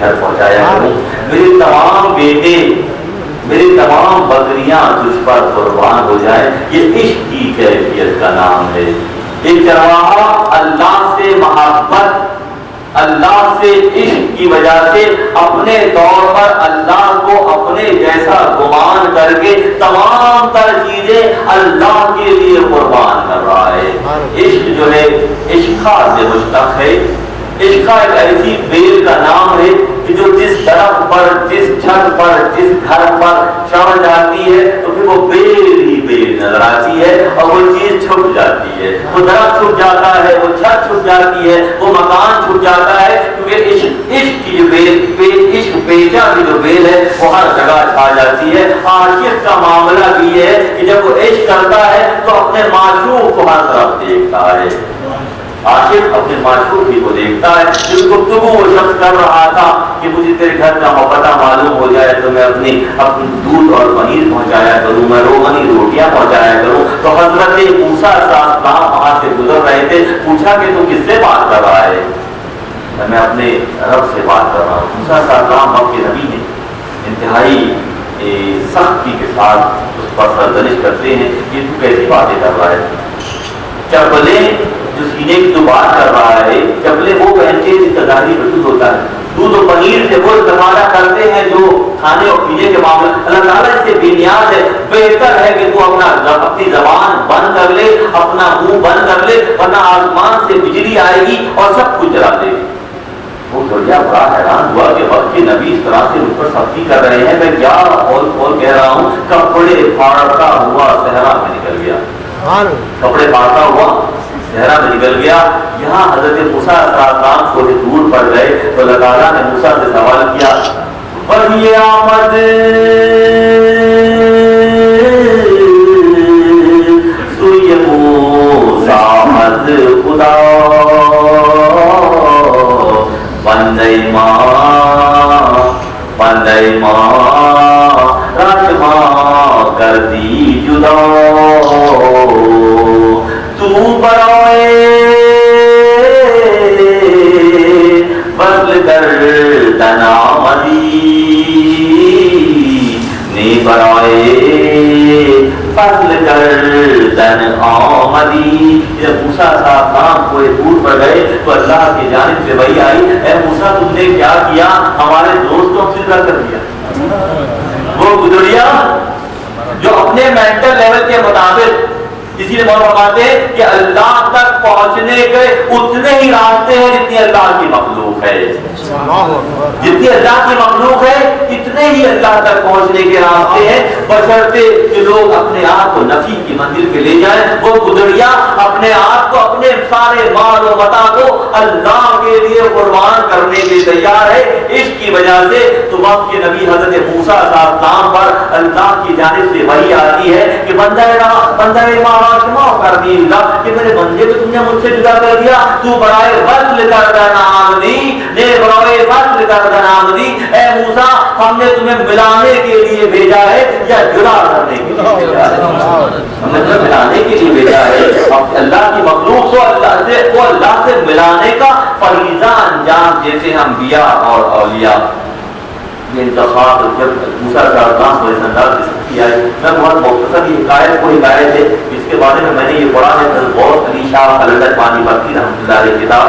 گھر پہنچایا کروں، میرے تمام بیٹے، میری تمام بکریاں تجھ پر قربان ہو جائیں۔ یہ عشق کی کیفیت کا نام ہے۔ ایک چرواہا اللہ سے محبت، اللہ سے عشق کی وجہ سے اپنے طور پر اللہ کو اپنے جیسا گمان کر کے تمام تر چیزیں اللہ کے لیے قربان کر رہا ہے۔ عشق جو ہے عشقہ سے مشتق ہے۔ عشقہ ایک ایسی بیل کا نام ہے کہ جو جس درخت پر، جس چھت پر، جس گھر پر چڑھ جاتی ہے تو پھر وہ بیل ہی بیل نظر آتی ہے اور وہ چیز چھپ جاتی ہے۔ وہ درخت چھپ جاتا ہے، وہ چھت چھپ جاتی ہے، وہ مکان چھپ جاتا ہے، کیونکہ عشق کی جو بیل، عشق بیچا کی جو بیل ہے وہ ہر جگہ چھا جاتی ہے۔ عاشق کا معاملہ بھی یہ ہے کہ جب وہ عشق کرتا ہے تو اپنے معشوق کو ہر طرف دیکھتا ہے۔ عاشق اپنے معشوق ہی کو دیکھتا ہے۔ جس گفتگو وہ شخص کر رہا تھا کہ مجھے تیرے گھر کا پتہ معلوم ہو جائے تو میں اپنی دودھ اور پنیر پہنچایا کروں، میں روغنی روٹیاں پہنچایا کروں، تو حضرت موسیٰ علیہ السلام وہاں سے گزر رہے تھے۔ پوچھا کہ تو کس سے بات کر رہا ہے؟ میں اپنے رب سے بات کر رہا ہوں۔ موسیٰ علیہ السلام وقت کے نبی ہیں، انتہائی سختی کے ساتھ اس پر سرزنش کرتے ہیں کہ تو کیسی باتیں کر رہا ہے؟ چپلیں جو سینے کی جو بات کر رہا ہے، چپلیں وہ پہنتے جس کا ظاہری وجود ہوتا ہے۔ دودھ و پنیر سے وہ استفادہ کرتے ہیں جو کھانے اور پینے کے معاملے۔ اللہ تعالیٰ اس سے بے نیاز ہے۔ بہتر ہے کہ تو اپنی زبان بند کر لے، اپنا منہ بند کر لے، ورنہ آسمان سے بجلی آئے گی اور سب کچھ جلا دے گی۔ وہ سوچا، بڑا حیران ہوا کہ وقت کے نبی اس طرح سے ان پر سختی کر رہے ہیں، میں کیا کھول کہہ رہا ہوں؟ کپڑے پھاڑتا ہوا صحرا میں نکل گیا، کپڑے پھاڑتا ہوا صحرا میں نکل گیا۔ یہاں حضرت موسیٰ علیہ السلام تھوڑی دور پڑ گئے تو اللہ تعالیٰ نے موسیٰ سے سوال کیا، وہی آمد سوی موسیٰ از خدا، بندے ماں رشما کر دی جدا، تو برائے فضل گردن آمدی، نے برائے فضل گردن آمدی۔ جب موسیٰ صاحب کام کوئی دور پر گئے تو اللہ کی جانب سے وحی آئی، اے موسیٰ تم نے کیا کیا؟ ہمارے دوستوں سے کر دیا۔ وہ گزریا جو اپنے مینٹل لیول کے مطابق، اسی لیے مولانا فرماتے ہیں کہ اللہ تک پہنچنے کے اتنے ہی راستے ہیں جتنی اللہ کی مخلوق ہے، جتنی اللہ کی مخلوق ہے اتنے ہی اللہ تک پہنچنے کے راستے ہیں، بشرطے کہ لوگ اپنے آپ کو نفی کی منزل پہ لے جائیں۔ وہ گزریا اپنے آپ کو، اپنے سارے مال و متاع کو اللہ کے لیے قربان کرنے کے تیار ہے۔ اس کی وجہ سے تو وقت کے نبی حضرت موسیٰ علیہ السلام پر اللہ کی جانب سے وحی آتی ہے کہ بندہ کر دی اللہ کہ میرے بندے کو تم نے مجھ سے جدا کر دیا، تو برائے فضل کردن آمدی، نے برائے فضل کردن آمدی۔ اے موسیٰ ہم نے تمہیں ملانے کے لیے بھیجا ہے یا جدا کرنے کے لیے بھیجا ہے؟ ہم نے تمہیں ملانے کے لیے بھیجا ہے۔ اب اللہ کی مخلوق کو اللہ سے ملانے کا فریضہ انجام دیتے ہیں انبیاء اور اولیاء۔ یہ انتخاب جب موسیٰ علیہ السلام کو اس انداز سے سختی آئی، میں بہت مختصر یہ حکایت کو حکایت ہے، اس کے بارے میں نے یہ پڑھا ہے بہت علی شاہ خلدت پانی بختی رحمۃ اللہ علیہ کتاب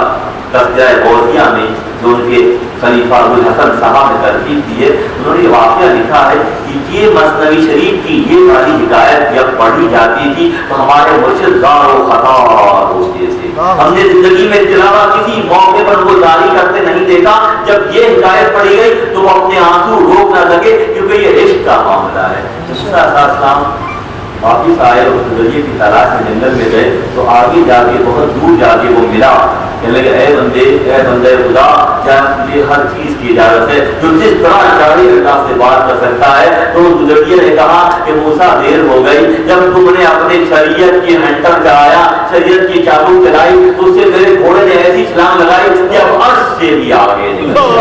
تذکرہ غوثیہ میں جو ان کے خلیفہ ابوالحسن صاحب نے ترتیب دی ہے، انہوں نے یہ واقعہ لکھا ہے کہ یہ مثنوی شریف کی یہ والی حکایت جب پڑھی جاتی تھی تو ہمارے مرشد زار و خطار ہوتے تھے۔ ہم نے زندگی میں تلاوہ کسی موقع پر وہ جاری کرتے نہیں دیکھا، جب یہ حکایت پڑھی گئی تو وہ اپنے آنسو روک نہ سکے کیونکہ یہ عشق کا معاملہ ہے۔ واپس آئے اور ذریعے کی تلاش میں جنگل میں گئے تو آگے جا کے بہت دور جا کے وہ ملا، کہنے لگے اے بندے خدا، جان تجھے ہر چیز کی اجازت ہے، جو جس طرح چاہے اللہ سے بات کر سکتا ہے۔ تو ذریعے نے کہا کہ موسیٰ دیر ہو گئی، جب تم نے اپنے شریعت کی ہنٹر چلایا، شریعت کی چابو چلائی تو اس سے میرے گھوڑے نے ایسی چھلانگ لگائی کہ اب عرش سے بھی آگے نکل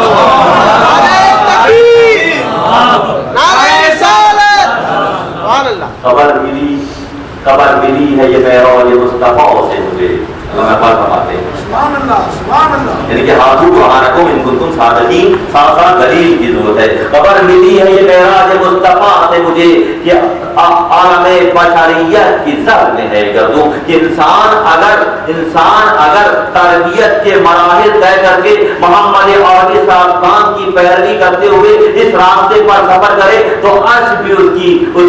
خبر ملی ہے یہ معراج مصطفیٰ سے مجھے، اللہ پاک فرماتے ہیں یعنی کہ ہاتھوں کو آنکھوں ان کو تم صادقین ساتھ ساتھ دلیل کی ضرورت ہے. خبر ملی ہے یہ معراج مصطفیٰ سے مجھے کہ عالم بشریت کی سر میں ہے گردوں کہ انسان اگر تربیت کے مراحل طے کر کے محمد عربی صاحب کی پیروی کرتے ہوئے اس راستے پر سفر کرے تو عرش بھی اس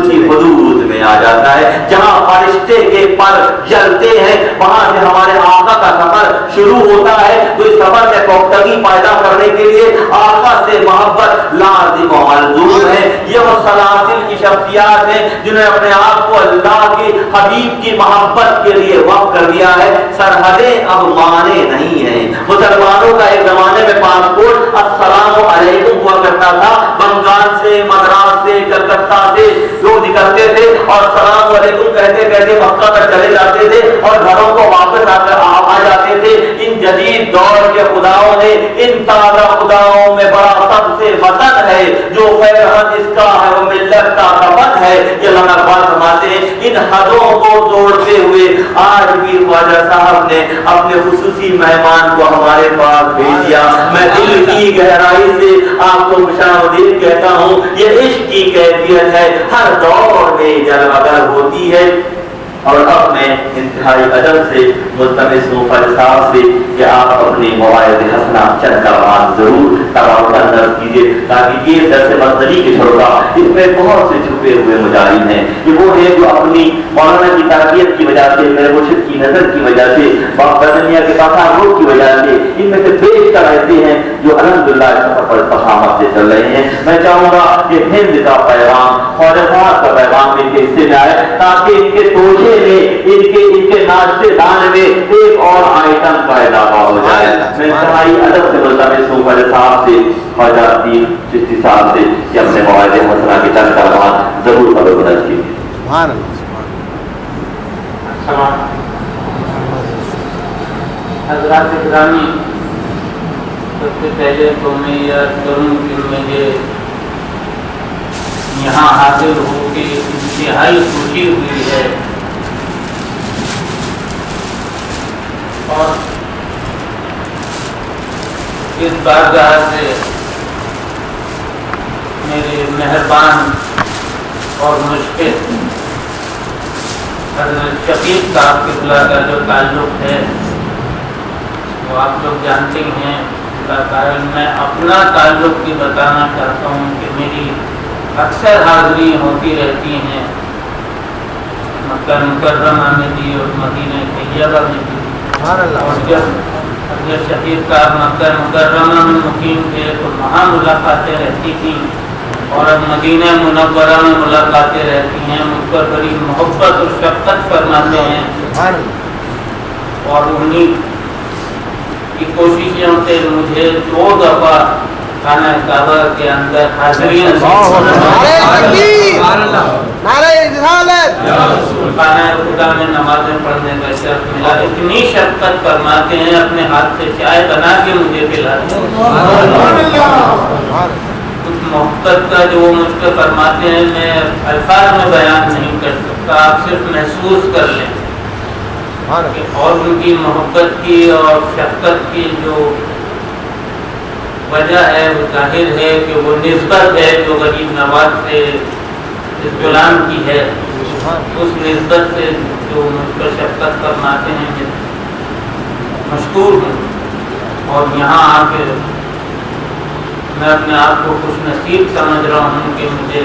کی حدود میں آ جاتا ہے. جہاں فرشتے کے پر جلتے ہیں وہاں سے ہمارے آقا کا سفر شروع ہوتا ہے. تو اس سفر میں پختگی پیدا کرنے کے لیے آقا سے محبت لازم و ملزوم ہے. یہ وہ سلاسل کی شخصیات ہیں جنہوں نے اپنے آپ کو اللہ کے حبیب کی محبت کے لیے وقف کر دیا ہے. سرحدیں اب مانے نہیں ہیں. مسلمانوں کا ایک زمانے میں پاسپورٹ السلام علیکم ہوا کرتا تھا. بنگال سے، مدراس سے، کلکتہ سے لوگ نکلتے تھے اور السلام علیکم کہتے کہتے مکہ تک چلے جاتے تھے اور گھروں کو واپس آ جاتے تھے. ان جدید دور کے خداؤں نے ان تازہ خداؤں میں بڑا سب سے وطن ہے جو خیرحد اس کا ہے وہ ملت کا کفن ہے. یہ اللہ اقبال فرماتے ہیں ان حدوں کو توڑتے ہوئے آج بھی خواجہ صاحب نے اپنے خصوصی مہمان کو ہمارے پاس بھیج دیا. میں دل کی گہرائی سے آپ کو خوشامدید کہتا ہوں. یہ عشق کی کیفیت ہے ہر دور میں جلوگر ہوتی ہے. اور اب میں انتہائی ادب سے ملتمس ہوں فضل صاحب سے کہ آپ اپنی مواعظ حسنہ چند کلمات ضرور تبادلہ نظر کیجیے تاکہ یہ درس مصدری کے چھوڑا اس میں بہت سے چھپے ہوئے مجاہد ہیں. یہ وہ ہیں جو اپنی مولانا کی تربیت کی وجہ سے، میرے مرشد کی نظر کی وجہ سے، بدنیہ کے تصاویر کی وجہ سے ان میں سے بیشتر ایسے ہیں جو الحمدللہ سفر پر فخامت سے چل رہے ہیں. میں چاہوں گا کہ ہند کا پیغام، خواجہ صاحب کا پیغام ان کے حصے میں آئے تاکہ ان کے توجہ میں ان کے ناشتے دان میں ایک اور آئٹم کا اضافہ ہو جائے. میں انتہائی ادب سے ملتمس ہوں خواجہ صاحب سے، خواجہ عظیم چشتی صاحب سے کہ اپنے مواعظ حسنہ کی چند کلمات ضرور قبول درج کیجیے. حضرات گرامی، سب سے پہلے تو میں یاد کروں کہ مجھے یہاں حاضر ہو کے انتہائی خوشی ہوئی ہے اور اس بارگاہ سے میرے مہربان اور مشکل حضرت شفیق صاحب کے خلا کا جو تعلق ہے وہ آپ لوگ جانتے ہیں. میں اپنا تعلق بھی بتانا چاہتا ہوں کہ میری اکثر حاضری ہوتی رہتی ہیں مکہ مکرمہ میں بھی اور مدینہ طیبہ میں بھی. اور جب شفیق صاحب مکہ مکرمہ میں مقیم تھے تو وہاں ملاقاتیں رہتی تھیں اور اب مدینہ منورہ میں ملاقاتیں رہتی ہیں. مجھ پر بڑی محبت اور شفقت فرماتے ہیں اور انہیں کی کوششوں سے مجھے 2 دفعہ خانہ کعبہ کے اندر حاضری خانہ خدا میں نمازیں پڑھنے کا شرف ملا. اتنی شفقت فرماتے ہیں، اپنے ہاتھ سے چائے بنا کے مجھے پلاتے ہیں. اس محبت کا جو وہ مجھ پہ فرماتے ہیں میں الفاظ میں بیان نہیں کر سکتا. آپ صرف محسوس کر لیں. اور ان کی محبت کی اور شفقت کی جو وجہ ہے وہ ظاہر ہے کہ وہ نسبت ہے جو غریب نواز سے اس غلام کی ہے. اس نسبت سے جو مجھ پر شفقت فرماتے ہیں مشکور ہوں. اور یہاں آ کے میں اپنے آپ کو خوش نصیب سمجھ رہا ہوں کہ مجھے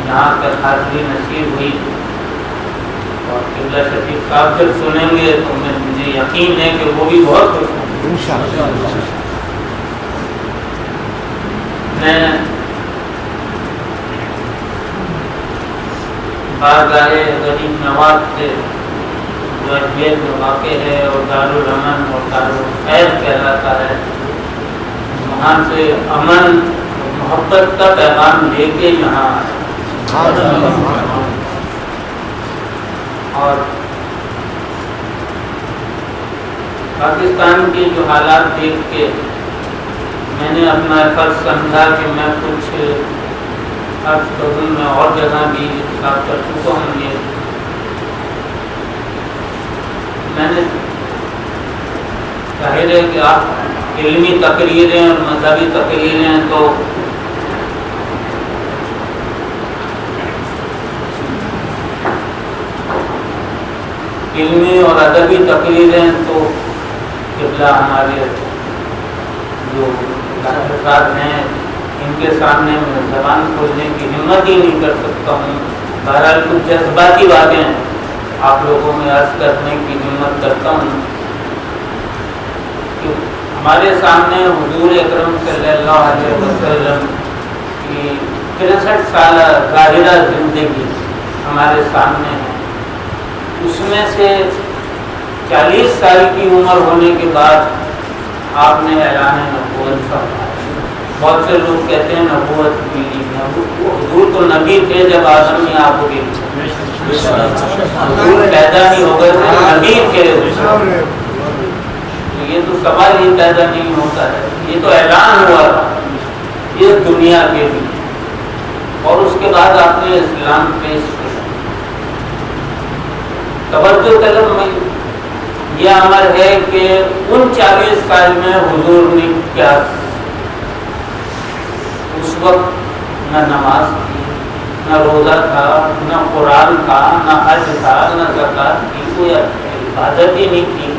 یہاں تک حاضری نصیب ہوئی. اور قبلہ شفیق صاحب جب سنیں گے تو مجھے یقین ہے کہ وہ بھی بہت خوش ہوں انشاءاللہ. میں بارگاہ غریب نواز سے جو اجمیر میں واقع ہے اور دارالامن اور دارالخیر کہلاتا ہے، وہاں سے امن اور محبت کا پیغام لے کے یہاں آئے. اور پاکستان کے جو حالات دیکھ کے میں نے اپنا فرض سمجھا کہ میں کچھ عرض کروں. میں اور جگہ بھی اتفاق کر چکا ہوں. یہ میں نے ظاہر ہے کہ آپ علمی تقریریں اور مذہبی تقریریں تو علمی اور ادبی تقریریں تو قبلہ ہمارے جو افراد ہیں ان کے سامنے میں زبان کھولنے کی ہمت ہی نہیں کر سکتا ہوں. بہرحال کچھ جذباتی باتیں آپ لوگوں میں عرض کرنے کی ہمت کرتا ہوں کہ ہمارے سامنے حضور اکرم صلی اللہ علیہ وسلم کی 63 سالہ ظاہرہ زندگی ہمارے سامنے ہے. اس میں سے 40 سال کی عمر ہونے کے بعد آپ نے اعلان نبوت فرمایا. بہت سے لوگ کہتے ہیں نبوت ملی. حضور تو نبی تھے جب آدم نے آپ کو حضور پیدا نہیں ہو گئے تھے, نبی تھے. یہ تو سوال ہی پیدا نہیں ہوتا ہے. یہ تو اعلان ہوا تھا اس دنیا کے لیے, اور اس کے بعد آپ نے اسلام پیش کیا. توجہ طلب میں یہ امر ہے کہ ان 40 سال میں حضور نے کیا, اس وقت نہ نماز تھی, نہ روزہ تھا, نہ قرآن تھا, نہ حج تھا, نہ زکوٰۃ تھی, کوئی عبادت ہی نہیں تھی.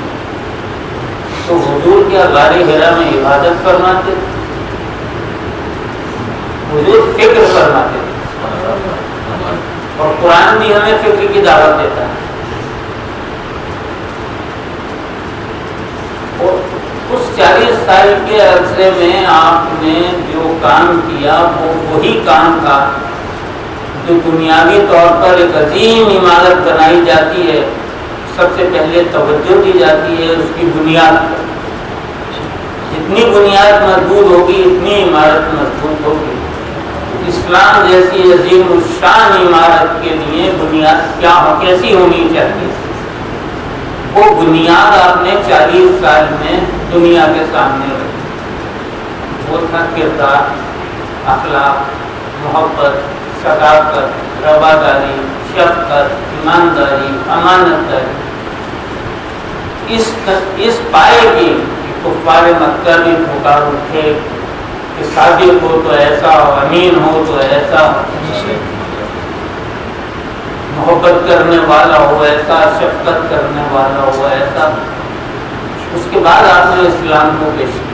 تو حضور کیا غار حرا میں عبادت فرماتے تھے؟ حضور فکر فرماتے تھے, اور قرآن بھی ہمیں فکر کی دعوت دیتا ہے. اس 40 سال کے عرصے میں آپ نے جو کام کیا وہ وہی کام تھا جو بنیادی طور پر ایک عظیم عمارت بنائی جاتی ہے. سب سے پہلے توجہ دی جاتی ہے اس کی بنیاد پر. جتنی بنیاد مضبوط ہوگی اتنی عمارت مضبوط ہوگی. اسلام جیسی عظیم الشان عمارت کے لیے بنیاد کیا کیسی ہونی چاہیے, وہ بنیاد آپ نے 40 سال میں دنیا کے سامنے رکھی. وہ تھا کردار, اخلاق, محبت, صداقت, رواداری, شفقت, ایمانداری, امانت داری. اس پائے کی کفار مکہ بھی پکار اٹھے کہ صادق ہو تو ایسا ہو, امین ہو تو ایسا ہو, محبت کرنے والا ہو ایسا, شفقت کرنے والا ہو ایسا. اس کے بعد آپ نے اسلام کو پیش کیا.